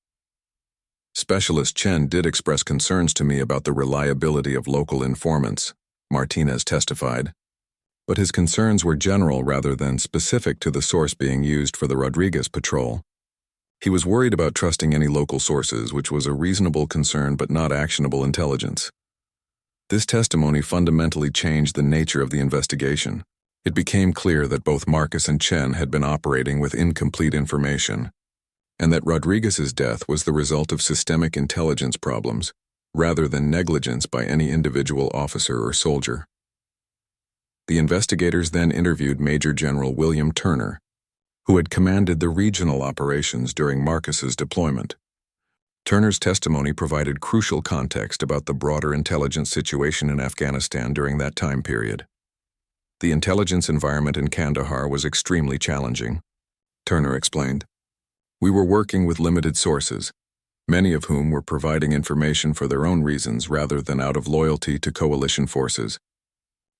Specialist Chen did express concerns to me about the reliability of local informants," Martinez testified, "but his concerns were general rather than specific to the source being used for the Rodriguez patrol. He was worried about trusting any local sources, which was a reasonable concern but not actionable intelligence." This testimony fundamentally changed the nature of the investigation. It became clear that both Marcus and Chen had been operating with incomplete information, and that Rodriguez's death was the result of systemic intelligence problems, rather than negligence by any individual officer or soldier. The investigators then interviewed Major General William Turner, who had commanded the regional operations during Marcus's deployment. Turner's testimony provided crucial context about the broader intelligence situation in Afghanistan during that time period. The intelligence environment in Kandahar was extremely challenging, Turner explained. "We were working with limited sources, many of whom were providing information for their own reasons rather than out of loyalty to coalition forces.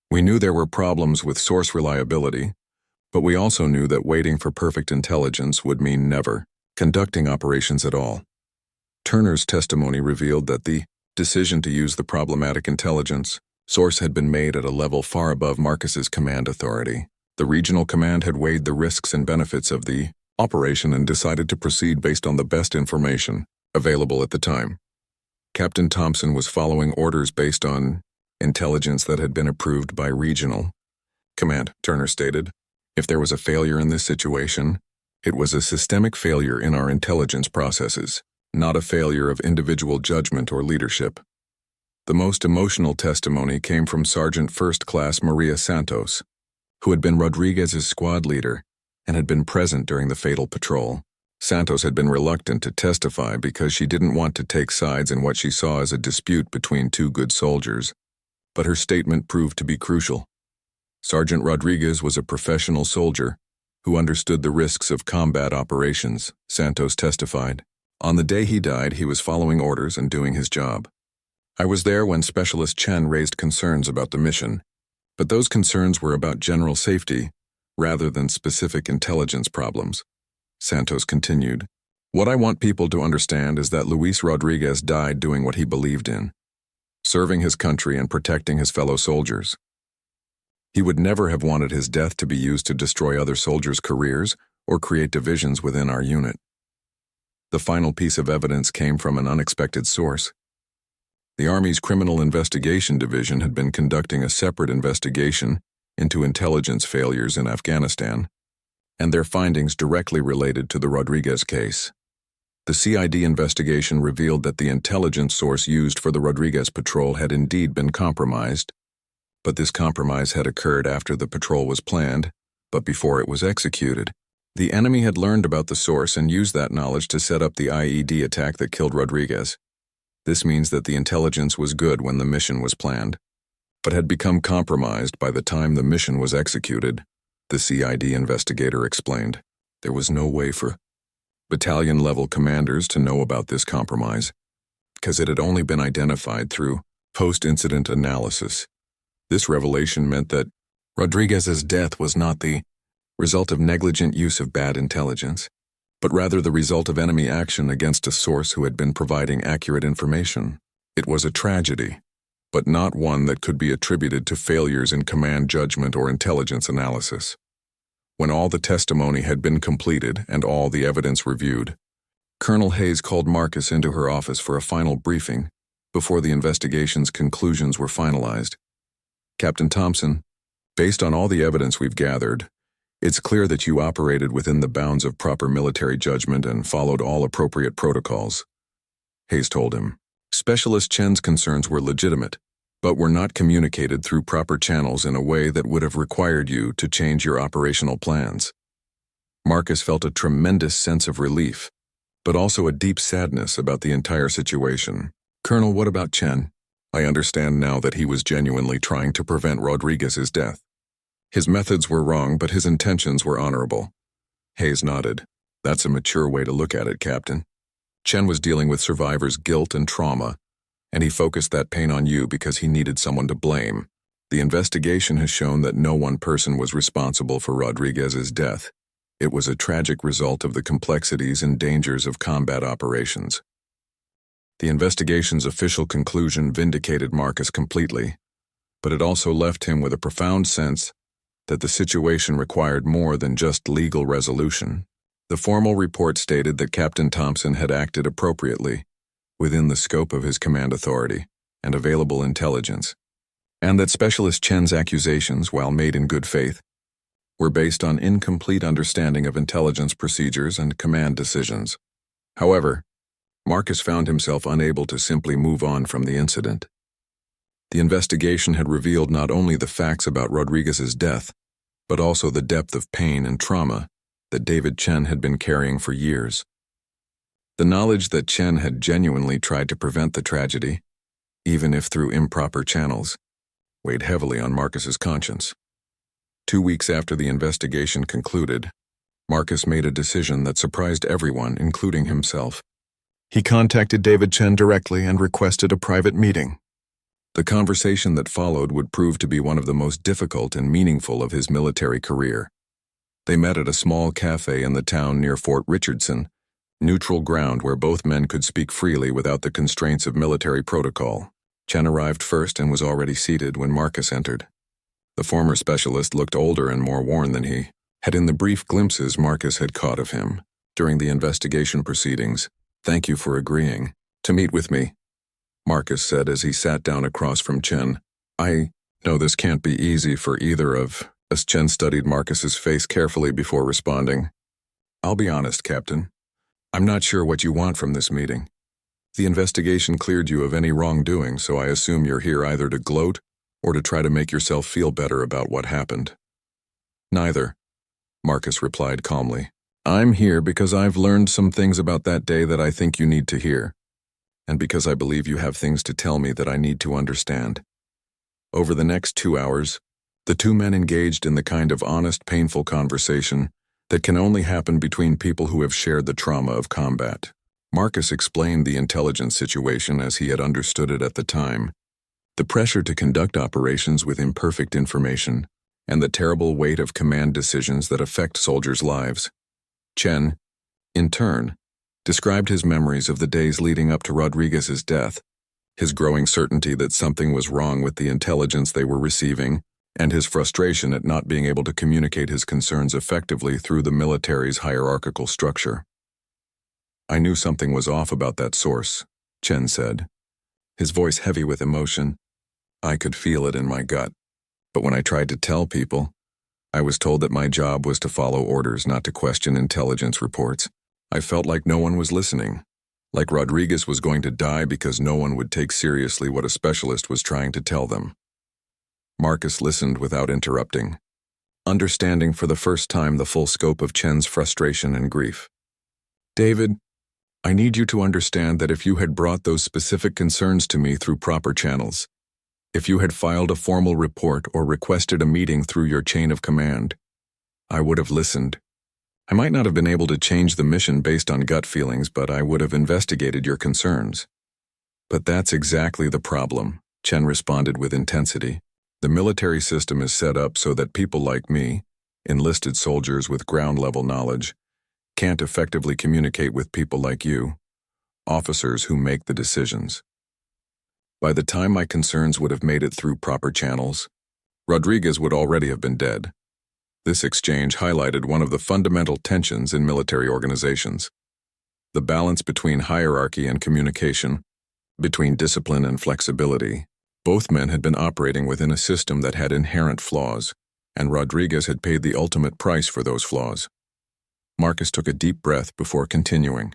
We knew there were problems with source reliability, but we also knew that waiting for perfect intelligence would mean never conducting operations at all." Turner's testimony revealed that the decision to use the problematic intelligence source had been made at a level far above Marcus's command authority. The regional command had weighed the risks and benefits of the operation and decided to proceed based on the best information available at the time. Captain Thompson was following orders based on intelligence that had been approved by regional command, Turner stated. "If there was a failure in this situation, it was a systemic failure in our intelligence processes, not a failure of individual judgment or leadership." The most emotional testimony came from Sergeant First Class Maria Santos, who had been Rodriguez's squad leader and had been present during the fatal patrol. Santos had been reluctant to testify because she didn't want to take sides in what she saw as a dispute between two good soldiers, but her statement proved to be crucial. Sergeant Rodriguez was a professional soldier who understood the risks of combat operations, Santos testified. On the day he died, he was following orders and doing his job. I was there when Specialist Chen raised concerns about the mission, but those concerns were about general safety rather than specific intelligence problems. Santos continued, "What I want people to understand is that Luis Rodriguez died doing what he believed in, serving his country and protecting his fellow soldiers. He would never have wanted his death to be used to destroy other soldiers' careers or create divisions within our unit." The final piece of evidence came from an unexpected source. The Army's Criminal Investigation Division had been conducting a separate investigation into intelligence failures in Afghanistan, and their findings directly related to the Rodriguez case. The CID investigation revealed that the intelligence source used for the Rodriguez patrol had indeed been compromised, but this compromise had occurred after the patrol was planned, but before it was executed. The enemy had learned about the source and used that knowledge to set up the IED attack that killed Rodriguez. This means that the intelligence was good when the mission was planned, but had become compromised by the time the mission was executed, the CID investigator explained. There was no way for battalion-level commanders to know about this compromise, because it had only been identified through post-incident analysis. This revelation meant that Rodriguez's death was not the result of negligent use of bad intelligence, but rather the result of enemy action against a source who had been providing accurate information. It was a tragedy, but not one that could be attributed to failures in command judgment or intelligence analysis. When all the testimony had been completed and all the evidence reviewed, Colonel Hayes called Marcus into her office for a final briefing before the investigation's conclusions were finalized. "Captain Thompson, based on all the evidence we've gathered, it's clear that you operated within the bounds of proper military judgment and followed all appropriate protocols," Hayes told him. "Specialist Chen's concerns were legitimate, but were not communicated through proper channels in a way that would have required you to change your operational plans." Marcus felt a tremendous sense of relief, but also a deep sadness about the entire situation. "Colonel, what about Chen? I understand now that he was genuinely trying to prevent Rodriguez's death. His methods were wrong, but his intentions were honorable." Hayes nodded. "That's a mature way to look at it, Captain. Chen was dealing with survivors' guilt and trauma, and he focused that pain on you because he needed someone to blame. The investigation has shown that no one person was responsible for Rodriguez's death. It was a tragic result of the complexities and dangers of combat operations." The investigation's official conclusion vindicated Marcus completely, but it also left him with a profound sense that the situation required more than just legal resolution. The formal report stated that Captain Thompson had acted appropriately within the scope of his command authority and available intelligence, and that Specialist Chen's accusations, while made in good faith, were based on incomplete understanding of intelligence procedures and command decisions. However, Marcus found himself unable to simply move on from the incident. The investigation had revealed not only the facts about Rodriguez's death, but also the depth of pain and trauma that David Chen had been carrying for years. The knowledge that Chen had genuinely tried to prevent the tragedy, even if through improper channels, weighed heavily on Marcus's conscience. 2 weeks after the investigation concluded, Marcus made a decision that surprised everyone, including himself. He contacted David Chen directly and requested a private meeting. The conversation that followed would prove to be one of the most difficult and meaningful of his military career. They met at a small cafe in the town near Fort Richardson, neutral ground where both men could speak freely without the constraints of military protocol. Chen arrived first and was already seated when Marcus entered. The former specialist looked older and more worn than he had in the brief glimpses Marcus had caught of him during the investigation proceedings. "Thank you for agreeing to meet with me," Marcus said as he sat down across from Chen. "I know this can't be easy for either of us." Chen studied Marcus's face carefully before responding. "I'll be honest, Captain. I'm not sure what you want from this meeting. The investigation cleared you of any wrongdoing, so I assume you're here either to gloat or to try to make yourself feel better about what happened." "Neither," Marcus replied calmly. "I'm here because I've learned some things about that day that I think you need to hear, and because I believe you have things to tell me that I need to understand." Over the next 2 hours, the two men engaged in the kind of honest, painful conversation that can only happen between people who have shared the trauma of combat. Marcus explained the intelligence situation as he had understood it at the time, the pressure to conduct operations with imperfect information, and the terrible weight of command decisions that affect soldiers' lives. Chen, in turn, described his memories of the days leading up to Rodriguez's death, his growing certainty that something was wrong with the intelligence they were receiving, and his frustration at not being able to communicate his concerns effectively through the military's hierarchical structure. "I knew something was off about that source," Chen said, his voice heavy with emotion. "I could feel it in my gut. But when I tried to tell people, I was told that my job was to follow orders, not to question intelligence reports. I felt like no one was listening, like Rodriguez was going to die because no one would take seriously what a specialist was trying to tell them." Marcus listened without interrupting, understanding for the first time the full scope of Chen's frustration and grief. "David, I need you to understand that if you had brought those specific concerns to me through proper channels, if you had filed a formal report or requested a meeting through your chain of command, I would have listened. I might not have been able to change the mission based on gut feelings, but I would have investigated your concerns." "But that's exactly the problem," Chen responded with intensity. "The military system is set up so that people like me, enlisted soldiers with ground-level knowledge, can't effectively communicate with people like you, officers who make the decisions. By the time my concerns would have made it through proper channels, Rodriguez would already have been dead." This exchange highlighted one of the fundamental tensions in military organizations: the balance between hierarchy and communication, between discipline and flexibility. Both men had been operating within a system that had inherent flaws, and Rodriguez had paid the ultimate price for those flaws. Marcus took a deep breath before continuing.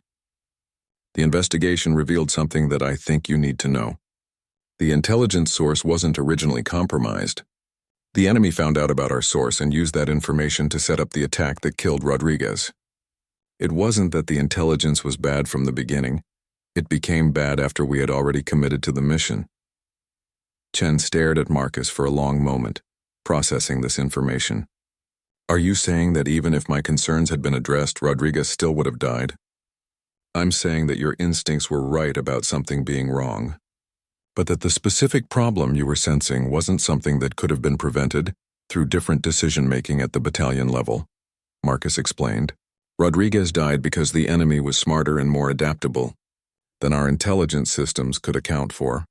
"The investigation revealed something that I think you need to know. The intelligence source wasn't originally compromised. The enemy found out about our source and used that information to set up the attack that killed Rodriguez. It wasn't that the intelligence was bad from the beginning. It became bad after we had already committed to the mission." Chen stared at Marcus for a long moment, processing this information. "Are you saying that even if my concerns had been addressed, Rodriguez still would have died?" "I'm saying that your instincts were right about something being wrong, but that the specific problem you were sensing wasn't something that could have been prevented through different decision-making at the battalion level," Marcus explained. "Rodriguez died because the enemy was smarter and more adaptable than our intelligence systems could account for."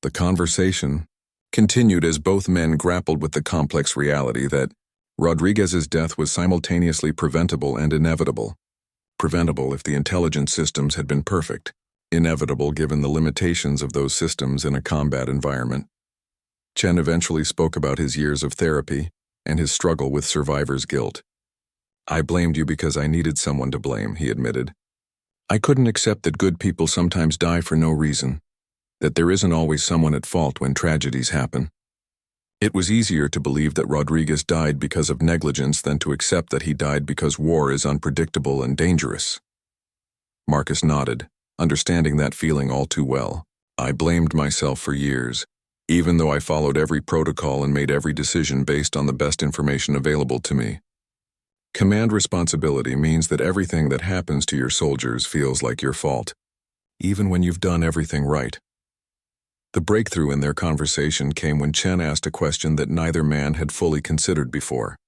The conversation continued as both men grappled with the complex reality that Rodriguez's death was simultaneously preventable and inevitable. Preventable if the intelligence systems had been perfect, inevitable given the limitations of those systems in a combat environment. Chen eventually spoke about his years of therapy and his struggle with survivor's guilt. "I blamed you because I needed someone to blame," he admitted. "I couldn't accept that good people sometimes die for no reason, that there isn't always someone at fault when tragedies happen. It was easier to believe that Rodriguez died because of negligence than to accept that he died because war is unpredictable and dangerous." Marcus nodded, understanding that feeling all too well. "I blamed myself for years, even though I followed every protocol and made every decision based on the best information available to me. Command responsibility means that everything that happens to your soldiers feels like your fault, even when you've done everything right." The breakthrough in their conversation came when Chen asked a question that neither man had fully considered before.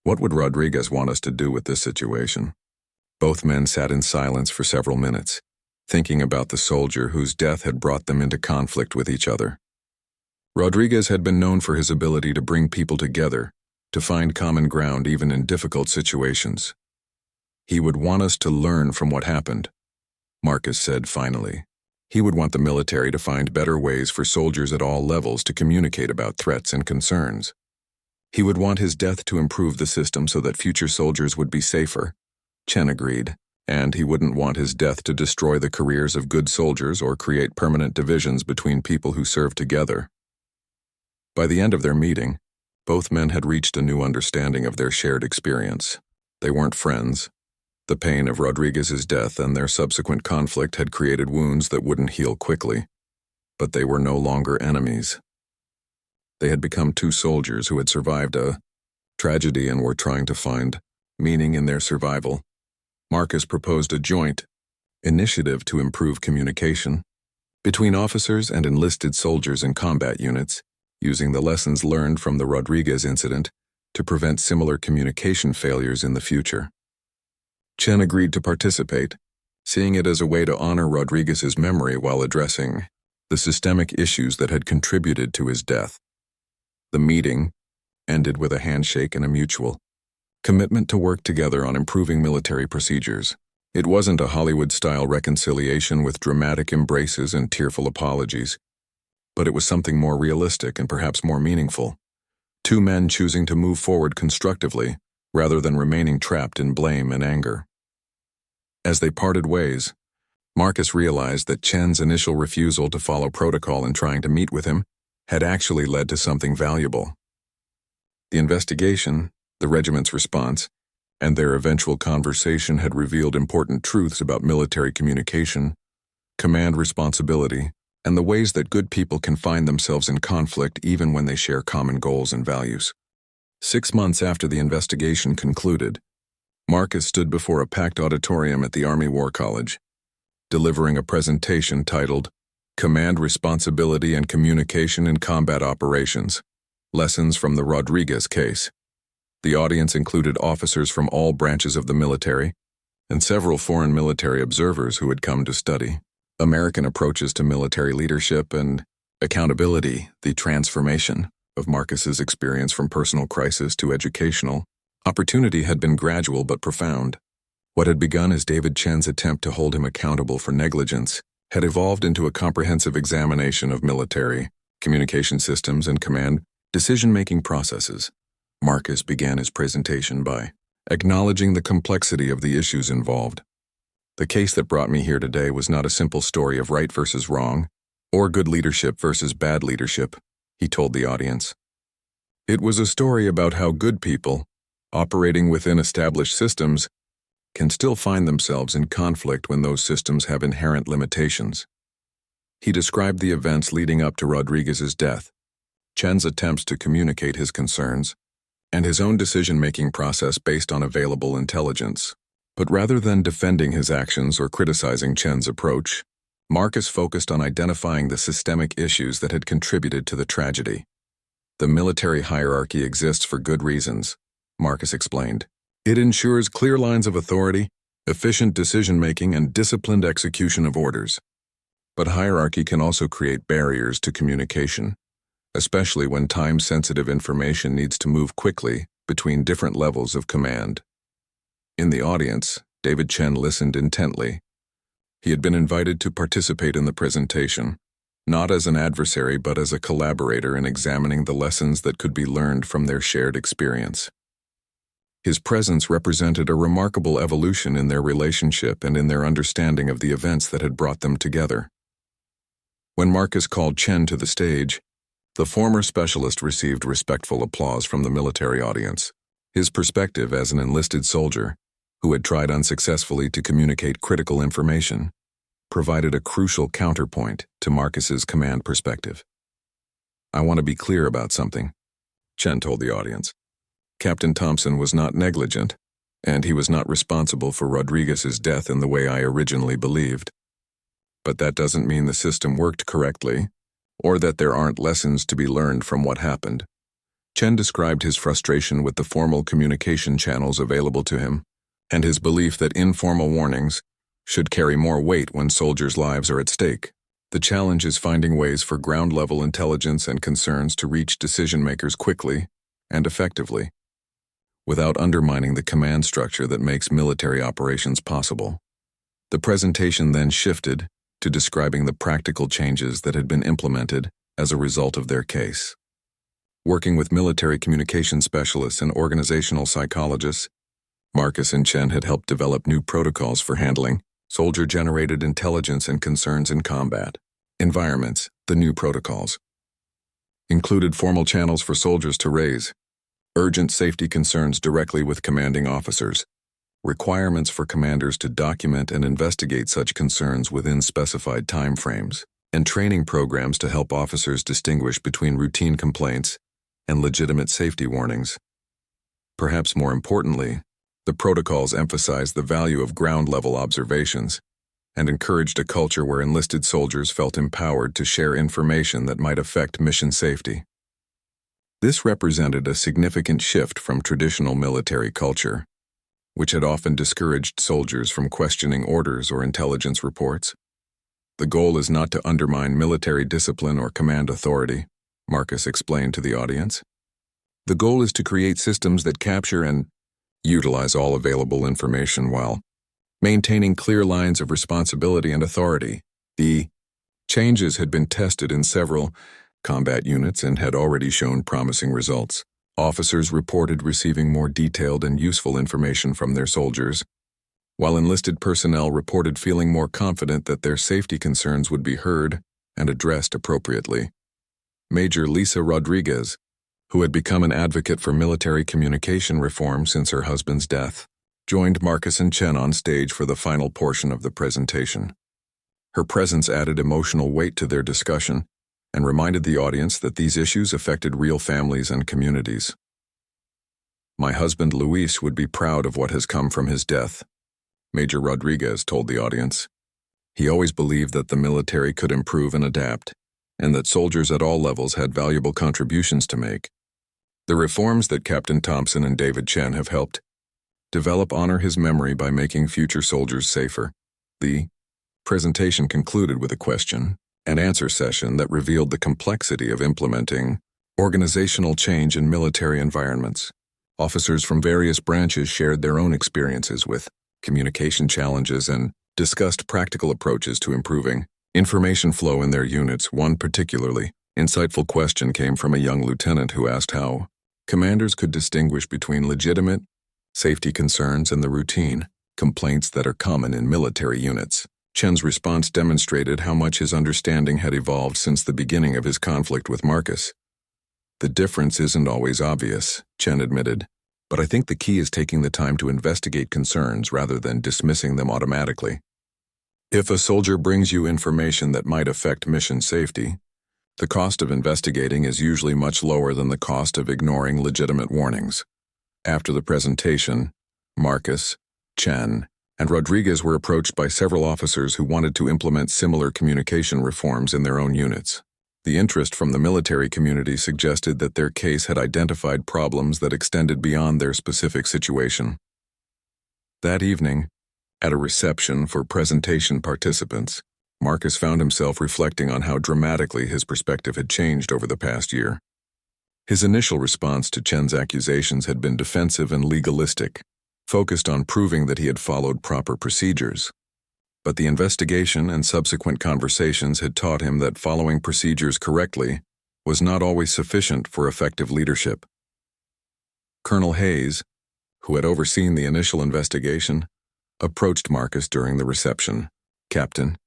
"What would Rodriguez want us to do with this situation?" Both men sat in silence for several minutes, thinking about the soldier whose death had brought them into conflict with each other. Rodriguez had been known for his ability to bring people together, to find common ground even in difficult situations. "He would want us to learn from what happened," Marcus said finally. He would want the military to find better ways for soldiers at all levels to communicate about threats and concerns. He would want his death to improve the system so that future soldiers would be safer. Chen agreed, and he wouldn't want his death to destroy the careers of good soldiers or create permanent divisions between people who serve together. By the end of their meeting, both men had reached a new understanding of their shared experience. They weren't friends. The pain of Rodriguez's death and their subsequent conflict had created wounds that wouldn't heal quickly, but they were no longer enemies. They had become two soldiers who had survived a tragedy and were trying to find meaning in their survival, Marcus proposed a joint initiative to improve communication between officers and enlisted soldiers in combat units, using the lessons learned from the Rodriguez incident to prevent similar communication failures in the future. Chen agreed to participate, seeing it as a way to honor Rodriguez's memory while addressing the systemic issues that had contributed to his death. The meeting ended with a handshake and a mutual commitment to work together on improving military procedures. It wasn't a Hollywood-style reconciliation with dramatic embraces and tearful apologies, but it was something more realistic and perhaps more meaningful. Two men choosing to move forward constructively rather than remaining trapped in blame and anger. As they parted ways, Marcus realized that Chen's initial refusal to follow protocol in trying to meet with him had actually led to something valuable. The investigation, the regiment's response, and their eventual conversation had revealed important truths about military communication, command responsibility, and the ways that good people can find themselves in conflict even when they share common goals and values. 6 months after the investigation concluded, Marcus stood before a packed auditorium at the Army War College, delivering a presentation titled Command Responsibility and Communication in Combat Operations, Lessons from the Rodriguez Case. The audience included officers from all branches of the military and several foreign military observers who had come to study American approaches to military leadership and accountability. The transformation of Marcus's experience from personal crisis to educational opportunity had been gradual but profound. What had begun as David Chen's attempt to hold him accountable for negligence had evolved into a comprehensive examination of military communication systems and command decision-making processes. Marcus began his presentation by acknowledging the complexity of the issues involved. The case that brought me here today was not a simple story of right versus wrong, or good leadership versus bad leadership, he told the audience. It was a story about how good people, operating within established systems, can still find themselves in conflict when those systems have inherent limitations. He described the events leading up to Rodriguez's death, Chen's attempts to communicate his concerns, and his own decision-making process based on available intelligence. But rather than defending his actions or criticizing Chen's approach, Marcus focused on identifying the systemic issues that had contributed to the tragedy. The military hierarchy exists for good reasons, Marcus explained. It ensures clear lines of authority, efficient decision-making, and disciplined execution of orders. But hierarchy can also create barriers to communication, especially when time-sensitive information needs to move quickly between different levels of command. In the audience, David Chen listened intently. He had been invited to participate in the presentation, not as an adversary but as a collaborator in examining the lessons that could be learned from their shared experience. His presence represented a remarkable evolution in their relationship and in their understanding of the events that had brought them together. When Marcus called Chen to the stage, the former specialist received respectful applause from the military audience. His perspective as an enlisted soldier, who had tried unsuccessfully to communicate critical information, provided a crucial counterpoint to Marcus's command perspective. I want to be clear about something, Chen told the audience. Captain Thompson was not negligent, and he was not responsible for Rodriguez's death in the way I originally believed. But that doesn't mean the system worked correctly, or that there aren't lessons to be learned from what happened. Chen described his frustration with the formal communication channels available to him, and his belief that informal warnings should carry more weight when soldiers' lives are at stake. The challenge is finding ways for ground-level intelligence and concerns to reach decision-makers quickly and effectively, without undermining the command structure that makes military operations possible. The presentation then shifted to describing the practical changes that had been implemented as a result of their case. Working with military communication specialists and organizational psychologists, Marcus and Chen had helped develop new protocols for handling soldier-generated intelligence and concerns in combat environments. The new protocols included formal channels for soldiers to raise urgent safety concerns directly with commanding officers, requirements for commanders to document and investigate such concerns within specified timeframes, and training programs to help officers distinguish between routine complaints and legitimate safety warnings. Perhaps more importantly, The protocols emphasized the value of ground-level observations and encouraged a culture where enlisted soldiers felt empowered to share information that might affect mission safety. This represented a significant shift from traditional military culture, which had often discouraged soldiers from questioning orders or intelligence reports. The goal is not to undermine military discipline or command authority, Marcus explained to the audience. The goal is to create systems that capture and utilize all available information while maintaining clear lines of responsibility and authority. The changes had been tested in several combat units and had already shown promising results. Officers reported receiving more detailed and useful information from their soldiers, while enlisted personnel reported feeling more confident that their safety concerns would be heard and addressed appropriately. Major Lisa Rodriguez, who had become an advocate for military communication reform since her husband's death, joined Marcus and Chen on stage for the final portion of the presentation. Her presence added emotional weight to their discussion and reminded the audience that these issues affected real families and communities. "My husband Luis would be proud of what has come from his death," Major Rodriguez told the audience. "He always believed that the military could improve and adapt, and that soldiers at all levels had valuable contributions to make. The reforms that Captain Thompson and David Chen have helped develop honor his memory by making future soldiers safer." The presentation concluded with a question-and-answer session that revealed the complexity of implementing organizational change in military environments. Officers from various branches shared their own experiences with communication challenges and discussed practical approaches to improving information flow in their units. One particularly insightful question came from a young lieutenant who asked how commanders could distinguish between legitimate safety concerns and the routine complaints that are common in military units. Chen's response demonstrated how much his understanding had evolved since the beginning of his conflict with Marcus. "The difference isn't always obvious," Chen admitted, "but I think the key is taking the time to investigate concerns rather than dismissing them automatically. If a soldier brings you information that might affect mission safety, the cost of investigating is usually much lower than the cost of ignoring legitimate warnings." After the presentation, Marcus, Chen, and Rodriguez were approached by several officers who wanted to implement similar communication reforms in their own units. The interest from the military community suggested that their case had identified problems that extended beyond their specific situation. That evening, at a reception for presentation participants, Marcus found himself reflecting on how dramatically his perspective had changed over the past year. His initial response to Chen's accusations had been defensive and legalistic, focused on proving that he had followed proper procedures. But the investigation and subsequent conversations had taught him that following procedures correctly was not always sufficient for effective leadership. Colonel Hayes, who had overseen the initial investigation, approached Marcus during the reception. "Captain,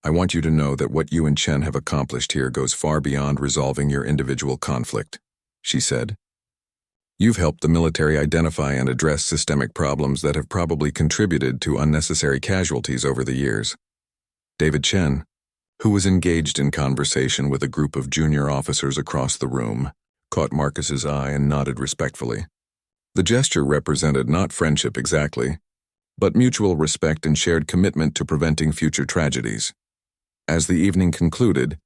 I want you to know that what you and Chen have accomplished here goes far beyond resolving your individual conflict," she said. "You've helped the military identify and address systemic problems that have probably contributed to unnecessary casualties over the years." David Chen, who was engaged in conversation with a group of junior officers across the room, caught Marcus's eye and nodded respectfully. The gesture represented not friendship exactly, but mutual respect and shared commitment to preventing future tragedies. As the evening concluded,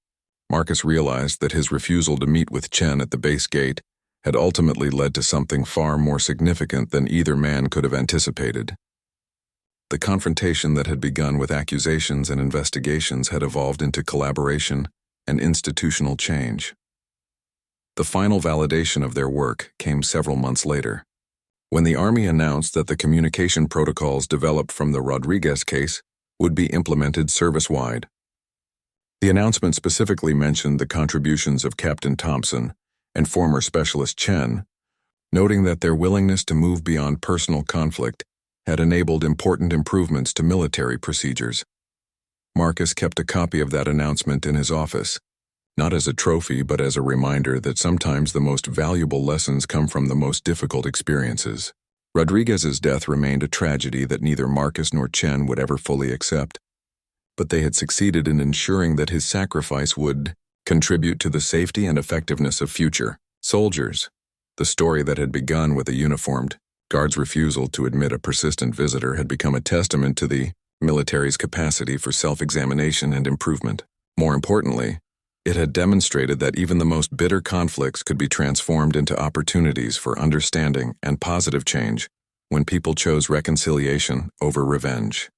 Marcus realized that his refusal to meet with Chen at the base gate had ultimately led to something far more significant than either man could have anticipated. The confrontation that had begun with accusations and investigations had evolved into collaboration and institutional change. The final validation of their work came several months later, when the Army announced that the communication protocols developed from the Rodriguez case would be implemented service-wide. The announcement specifically mentioned the contributions of Captain Thompson and former Specialist Chen, noting that their willingness to move beyond personal conflict had enabled important improvements to military procedures. Marcus kept a copy of that announcement in his office, not as a trophy but as a reminder that sometimes the most valuable lessons come from the most difficult experiences. Rodriguez's death remained a tragedy that neither Marcus nor Chen would ever fully accept, but they had succeeded in ensuring that his sacrifice would contribute to the safety and effectiveness of future soldiers. The story that had begun with a uniformed Guard's refusal to admit a persistent visitor had become a testament to the military's capacity for self-examination and improvement. More importantly, it had demonstrated that even the most bitter conflicts could be transformed into opportunities for understanding and positive change when people chose reconciliation over revenge.